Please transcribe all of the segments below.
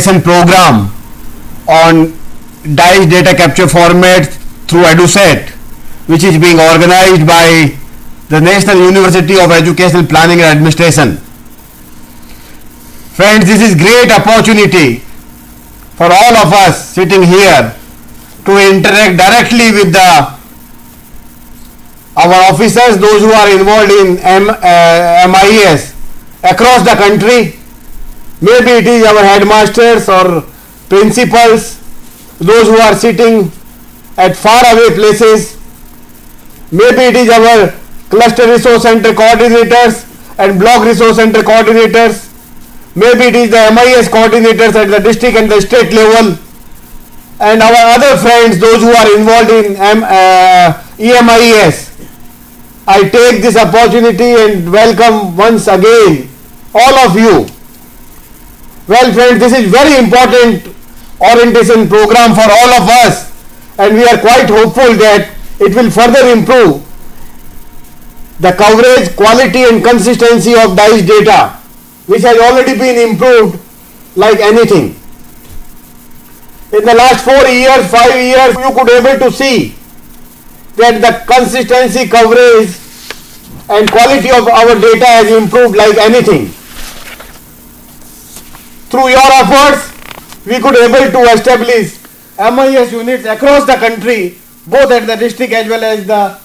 program on DICE data capture format through EduSet, which is being organized by the National University of Educational Planning and Administration. Friends, this is great opportunity for all of us sitting here to interact directly with our officers, those who are involved in MIS across the country. Maybe it is our headmasters or principals, those who are sitting at far away places. Maybe it is our cluster resource center coordinators and block resource center coordinators. Maybe it is the MIS coordinators at the district and the state level, and our other friends, those who are involved in EMIS. I take this opportunity and welcome once again all of you. Well friends, this is very important orientation program for all of us, and we are quite hopeful that it will further improve the coverage, quality and consistency of DICE data, which has already been improved like anything. In the last 4 years, 5 years, you could able to see that the consistency, coverage and quality of our data has improved like anything. Through your efforts, we could able to establish MIS units across the country, both at the district as well as the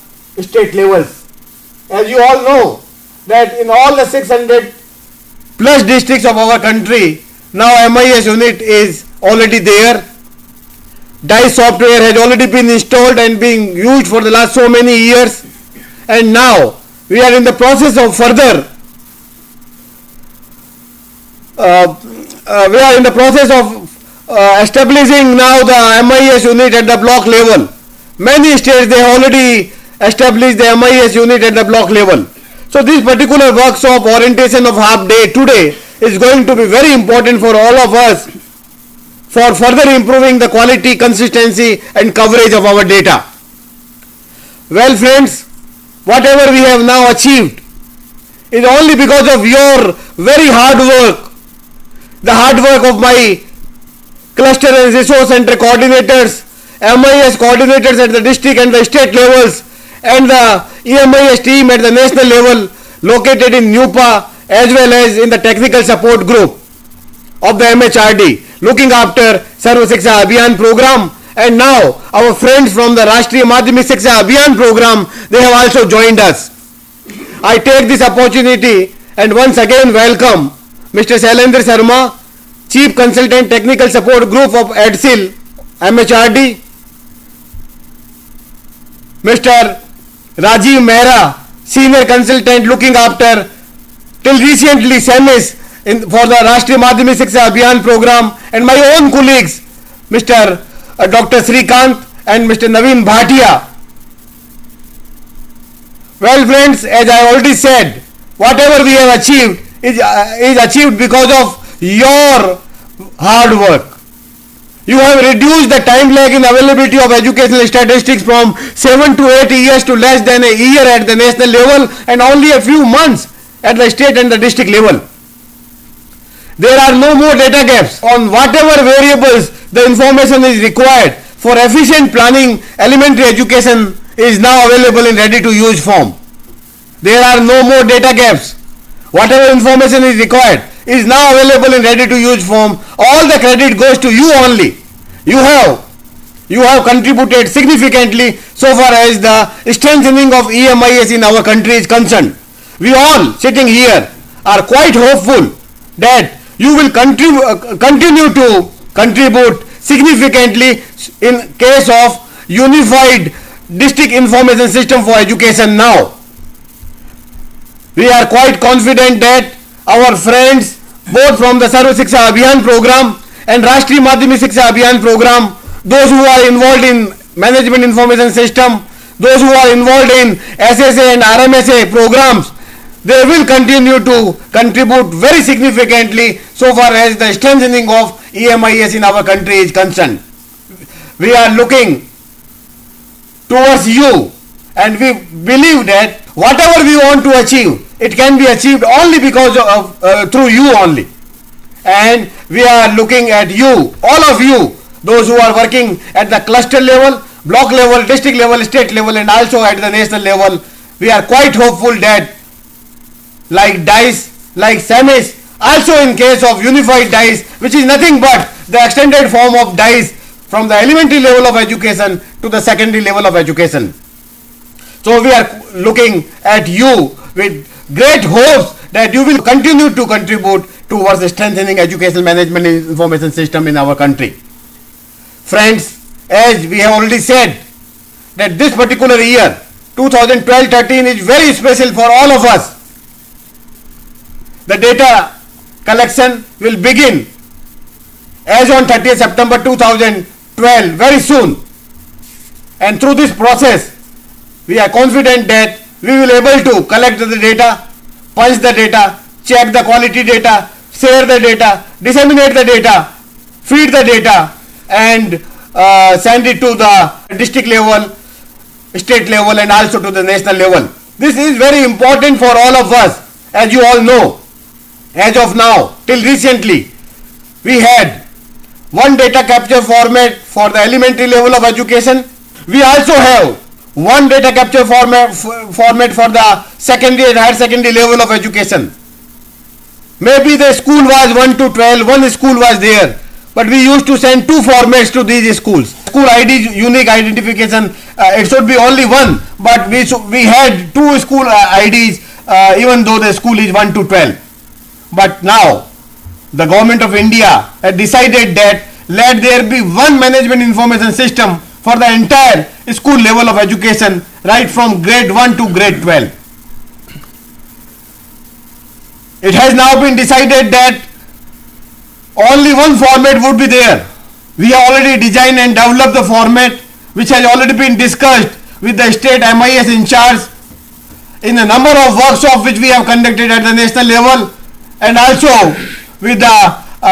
state levels. As you all know that in all the 600 plus districts of our country, now MIS unit is already there. DICE software has already been installed and being used for the last so many years, and now we are in the process of further establishing now the MIS unit at the block level. Many states, they already established the MIS unit at the block level. So this particular workshop orientation of half day today is going to be very important for all of us for further improving the quality, consistency and coverage of our data. Well friends, whatever we have now achieved is only because of your very hard work, the hard work of my cluster and resource center coordinators, MIS coordinators at the district and the state levels, and the EMIS team at the national level located in NUPA as well as in the technical support group of the MHRD looking after Sarva Shiksha Abhiyan program. And now our friends from the Rashtriya Madhyamik Shiksha Abhiyan program, they have also joined us. I take this opportunity and once again welcome Mr. Shailendra Sharma, Chief Consultant Technical Support Group of EDSIL MHRD, Mr. Rajiv Mehra, Senior Consultant looking after till recently SEMIS for the Rashtriya Madhyamik Shiksha Abhiyan program, and my own colleagues Mr. Dr. Srikant and Mr. Naveen Bhatia. Well friends, as I already said, whatever we have achieved is achieved because of your hard work. You have reduced the time lag in availability of educational statistics from 7 to 8 years to less than a year at the national level and only a few months at the state and the district level. There are no more data gaps on whatever variables the information is required for efficient planning. Elementary education is now available in ready to use form. There are no more data gaps. Whatever information is required is now available in ready to use form. All the credit goes to you only. You have contributed significantly so far as the strengthening of EMIS in our country is concerned. We all sitting here are quite hopeful that you will continue to contribute significantly in case of unified district information system for education now. We are quite confident that our friends both from the Sarva Shiksha Abhiyan program and Rashtriya Madhyamik Shiksha Abhiyan program, those who are involved in management information system, those who are involved in SSA and RMSA programs, they will continue to contribute very significantly so far as the strengthening of EMIS in our country is concerned. We are looking towards you, and we believe that whatever we want to achieve, it can be achieved only because of through you only. and we are looking at you, all of you, those who are working at the cluster level, block level, district level, state level, and also at the national level. We are quite hopeful that like DICE, like SAMIS, also in case of unified DICE, which is nothing but the extended form of DICE from the elementary level of education to the secondary level of education. So we are looking at you with great hopes that you will continue to contribute towards strengthening educational management information system in our country. Friends, as we have already said, that this particular year 2012-13 is very special for all of us. The data collection will begin as on 30th September 2012, very soon, and through this process we are confident that we will able to collect the data, punch the data, check the quality data, share the data, disseminate the data, feed the data, and send it to the district level, state level, and also to the national level. This is very important for all of us. As you all know, as of now, till recently, we had one data capture format for the elementary level of education. We also have one data capture format for the secondary and higher secondary level of education. Maybe the school was 1 to 12, one school was there, but we used to send two formats to these schools. School ID, unique identification, it should be only one, but we had two school IDs even though the school is 1 to 12. But now the government of India has decided that let there be one management information system for the entire school level of education, right from grade 1 to grade 12. It has now been decided that only one format would be there. We have already designed and developed the format, which has already been discussed with the state MIS in charge in a number of workshops which we have conducted at the national level, and also with the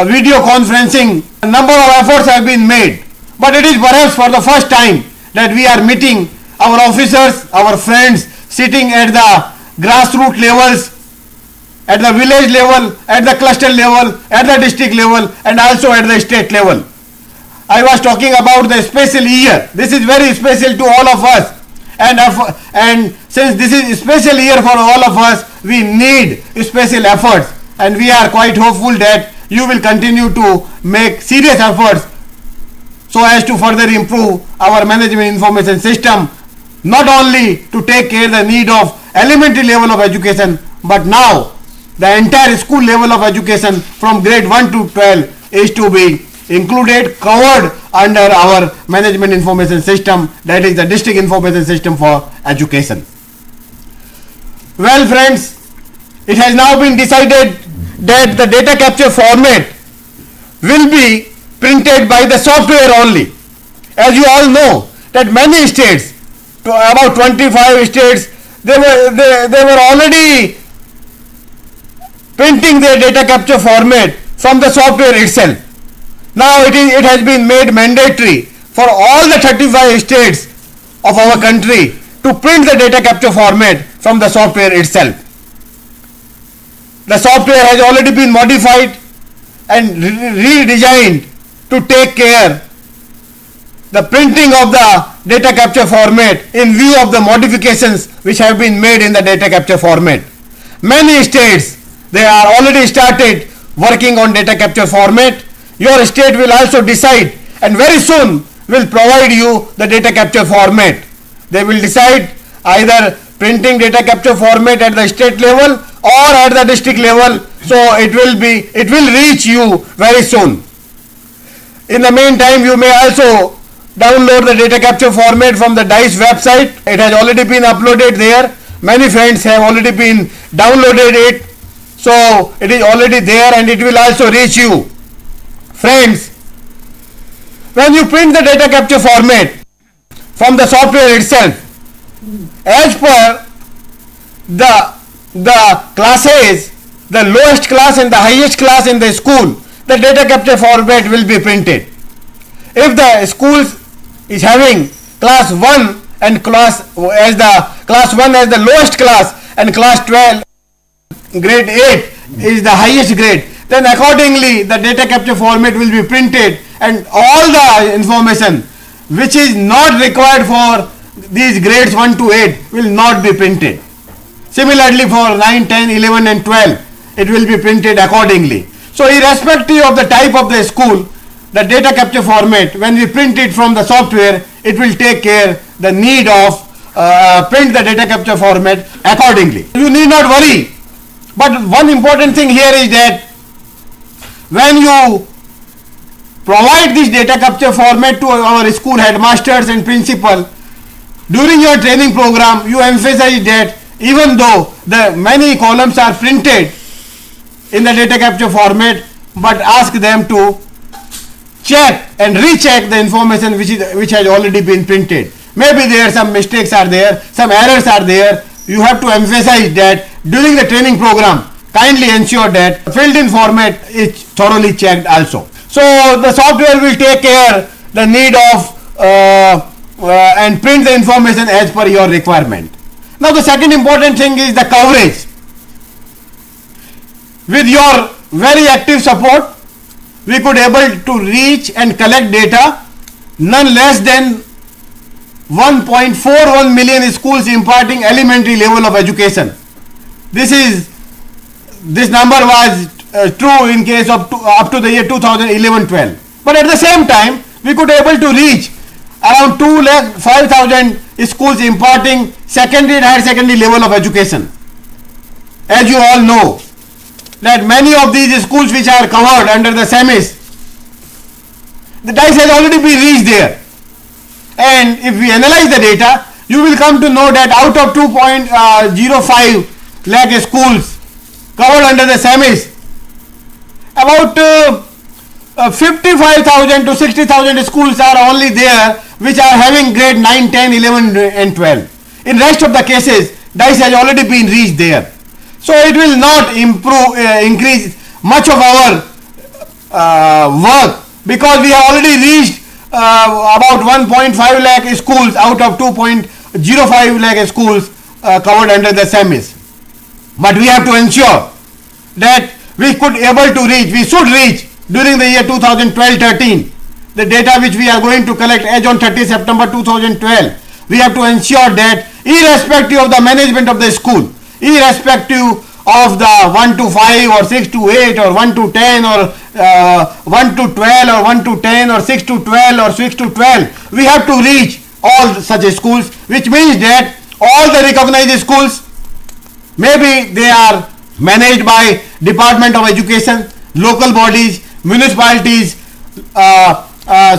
video conferencing. A number of efforts have been made, but it is perhaps for the first time that we are meeting our officers, our friends, sitting at the grassroots levels, at the village level, at the cluster level, at the district level, and also at the state level. I was talking about the special year. This is very special to all of us, and since this is a special year for all of us, we need special efforts, and we are quite hopeful that you will continue to make serious efforts so as to further improve our management information system, not only to take care of the need of elementary level of education, but now the entire school level of education from grade 1 to 12 is to be included, covered under our management information system, that is the district information system for education. Well friends, it has now been decided that the data capture format will be printed by the software only. As you all know that many states, about 25 states, they were already printing their data capture format from the software itself. Now it has been made mandatory for all the 35 states of our country to print the data capture format from the software itself. The software has already been modified and redesigned to take care the printing of the data capture format in view of the modifications which have been made in the data capture format. Many states, they are already started working on data capture format. Your state will also decide and very soon will provide you the data capture format. They will decide either printing data capture format at the state level or at the district level, so it will reach you very soon. In the meantime, you may also download the data capture format from the DICE website. It has already been uploaded there. Many friends have already been downloaded it, so it is already there and it will also reach you. Friends, when you print the data capture format from the software itself, as per the classes, the lowest class and the highest class in the school, the data capture format will be printed. If the school is having class 1 and class 1 as the lowest class and class 12 grade 8 is the highest grade, then accordingly the data capture format will be printed and all the information which is not required for these grades 1 to 8 will not be printed. Similarly for 9, 10, 11 and 12 it will be printed accordingly. So irrespective of the type of the school, the data capture format, when we print it from the software, it will take care the need of print the data capture format accordingly. You need not worry. But one important thing here is that when you provide this data capture format to our school headmasters and principal, during your training program, you emphasize that even though the many columns are printed in the data capture format, but ask them to check and recheck the information which has already been printed. Maybe there are some mistakes are there, some errors are there. You have to emphasize that during the training program, kindly ensure that filled in format is thoroughly checked also. So the software will take care the need of and print the information as per your requirement. Now the second important thing is the coverage. With your very active support, we could able to reach and collect data none less than 1.41 million schools imparting elementary level of education. This number was true in case of up to the year 2011-12. But at the same time, we could able to reach around 2,05,000 schools imparting secondary and higher secondary level of education. As you all know, that many of these schools which are covered under the SEMIS, the DICE has already been reached there. And if we analyze the data, you will come to know that out of 2.05 lakh schools covered under the SEMIS, about 55,000 to 60,000 schools are only there which are having grade 9, 10, 11 and 12. In rest of the cases, DICE has already been reached there. So it will not increase much of our work, because we have already reached about 1.5 lakh schools out of 2.05 lakh schools covered under the SEMIS. But we have to ensure that we should reach during the year 2012-13 the data which we are going to collect as on 30 September 2012. We have to ensure that irrespective of the management of the school, irrespective of the 1 to 5 or 6 to 8 or 1 to 10 or 1 to 12 or 1 to 10 or 6 to 12 or 6 to 12, we have to reach all such schools, which means that all the recognized schools, maybe they are managed by Department of Education, local bodies, municipalities,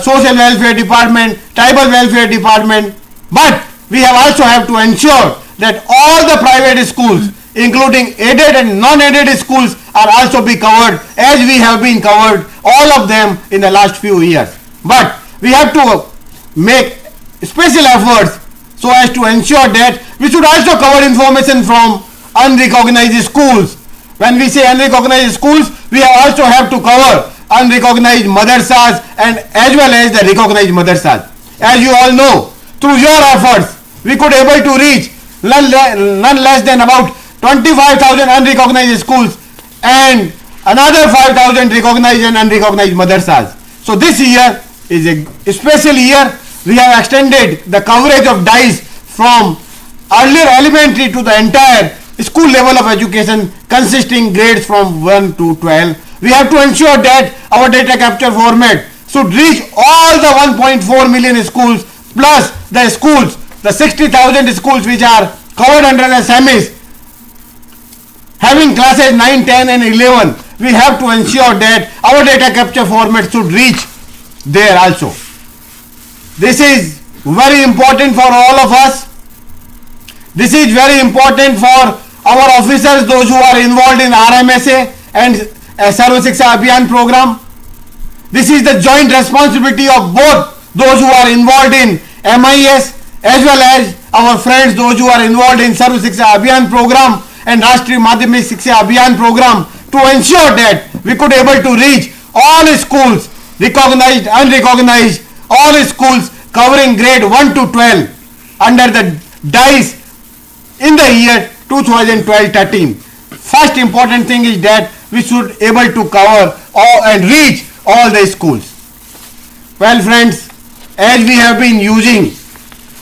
social welfare department, tribal welfare department, but we also have to ensure that all the private schools, including aided and non-aided schools, are also be covered as we have been covered all of them in the last few years. But we have to make special efforts so as to ensure that we should also cover information from unrecognized schools. When we say unrecognized schools, we also have to cover unrecognized madrasas and as well as the recognized madrasas. As you all know, through your efforts, we could able to reach none less than about 25,000 unrecognized schools and another 5,000 recognized and unrecognized madrasas. So this year is a special year. We have extended the coverage of DICE from earlier elementary to the entire school level of education consisting grades from 1 to 12. We have to ensure that our data capture format should reach all the 1.4 million schools plus the schools, the 60,000 schools which are covered under the SEMIS having classes 9, 10 and 11. We have to ensure that our data capture format should reach there also. This is very important for all of us. This is very important for our officers, those who are involved in RMSA and Sarva Shiksha Abhiyan program. This is the joint responsibility of both those who are involved in MIS as well as our friends, those who are involved in Sarva Shiksha Abhiyan program and Rashtriya Madhyamik Shiksha Abhiyan program, to ensure that we could able to reach all schools, recognized, unrecognized, all schools covering grade 1 to 12 under the DICE in the year 2012-13. First important thing is that we should able to cover all and reach all the schools. Well friends, as we have been using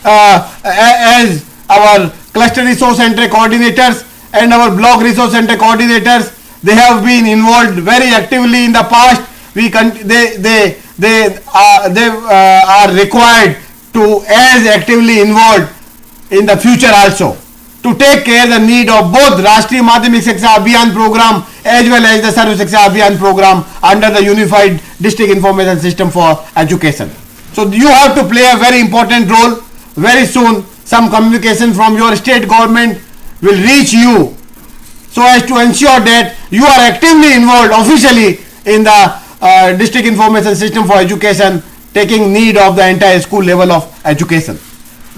as our cluster resource center coordinators and our block resource center coordinators, they have been involved very actively in the past. They are required to as actively involved in the future also, to take care the need of both Rashtriya Madhyamik Shiksha Abhiyan program as well as the Sarv Shiksha Abhiyan program under the Unified District Information System for Education. So you have to play a very important role. Very soon some communication from your state government will reach you, so as to ensure that you are actively involved officially in the District Information System for Education, taking need of the entire school level of education.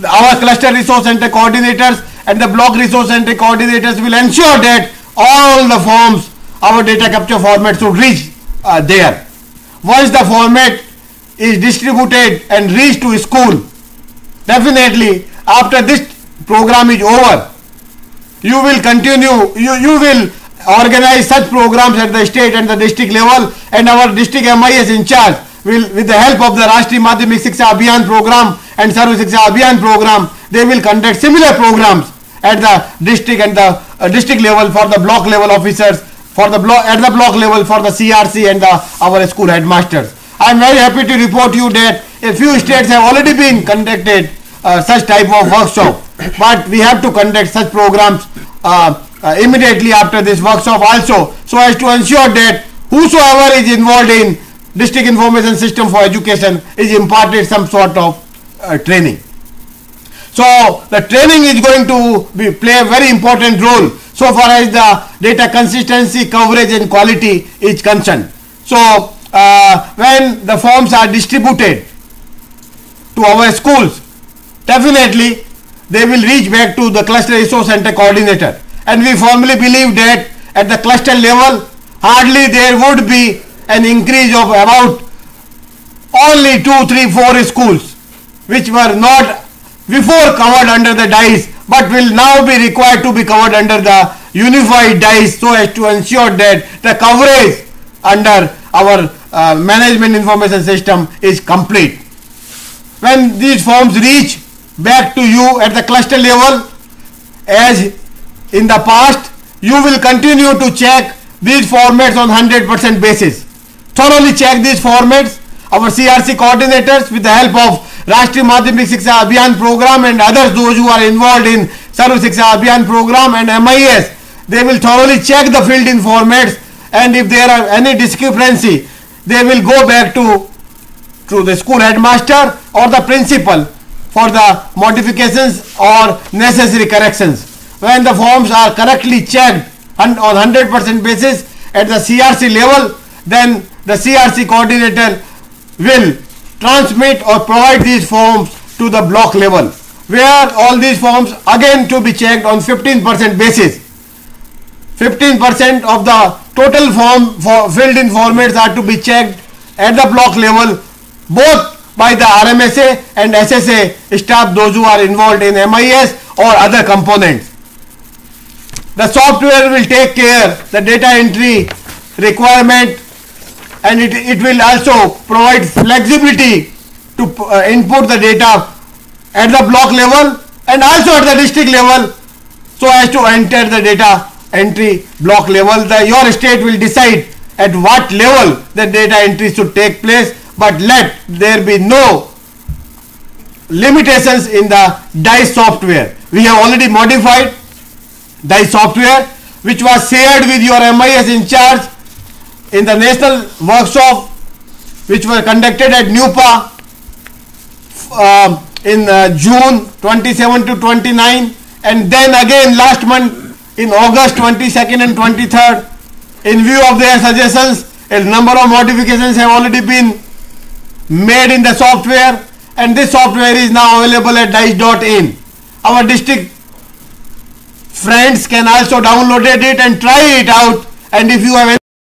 Our cluster resource center coordinators and the block resource center coordinators will ensure that all the forms, our data capture format should reach there. Once the format is distributed and reached to school, definitely after this program is over, you will continue, you will organize such programs at the state and the district level, and our district MIS in charge will, with the help of the Rashtriya Madhyamik Shiksha Abhiyan program and Sarv Shiksha Abhiyan program, they will conduct similar programs at the district and the district level for the block level officers, for the block at the block level for the CRC and our school headmasters. I am very happy to report you that a few states have already been conducted such type of workshop, but we have to conduct such programs immediately after this workshop also, so as to ensure that whosoever is involved in District Information System for Education is imparted some sort of training. So the training is going to play a very important role so far as the data consistency, coverage and quality is concerned. So when the forms are distributed to our schools, definitely they will reach back to the cluster resource center coordinator, and we firmly believe that at the cluster level hardly there would be an increase of about only 2, 3, 4 schools which were not before covered under the DICE but will now be required to be covered under the unified DICE, so as to ensure that the coverage under our management information system is complete. When these forms reach back to you at the cluster level, as in the past, you will continue to check these formats on 100% basis. Thoroughly check these formats. Our CRC coordinators, with the help of Rashtriya Madhyamik Shiksha Abhiyan program and others, those who are involved in Sarv Shiksha Abhiyan program and MIS, they will thoroughly check the filled in formats, and if there are any discrepancy, they will go back to the school headmaster or the principal for the modifications or necessary corrections. When the forms are correctly checked on 100% basis at the CRC level, then the CRC coordinator will transmit or provide these forms to the block level, where all these forms again to be checked on 15% basis. 15% of the total form filled in formats are to be checked at the block level, both by the RMSA and SSA staff, those who are involved in MIS or other components. The software will take care the data entry requirement, and it will also provide flexibility to input the data at the block level and also at the district level, so as to enter the data entry block level. Your state will decide at what level the data entry should take place, but let there be no limitations in the DICE software. We have already modified DICE software, which was shared with your MIS in charge in the national workshop which were conducted at NUPA in June 27 to 29, and then again last month in August 22nd and 23rd. In view of their suggestions, a number of modifications have already been made in the software, and this software is now available at dice.in. Our district friends can also download it and try it out, and if you have any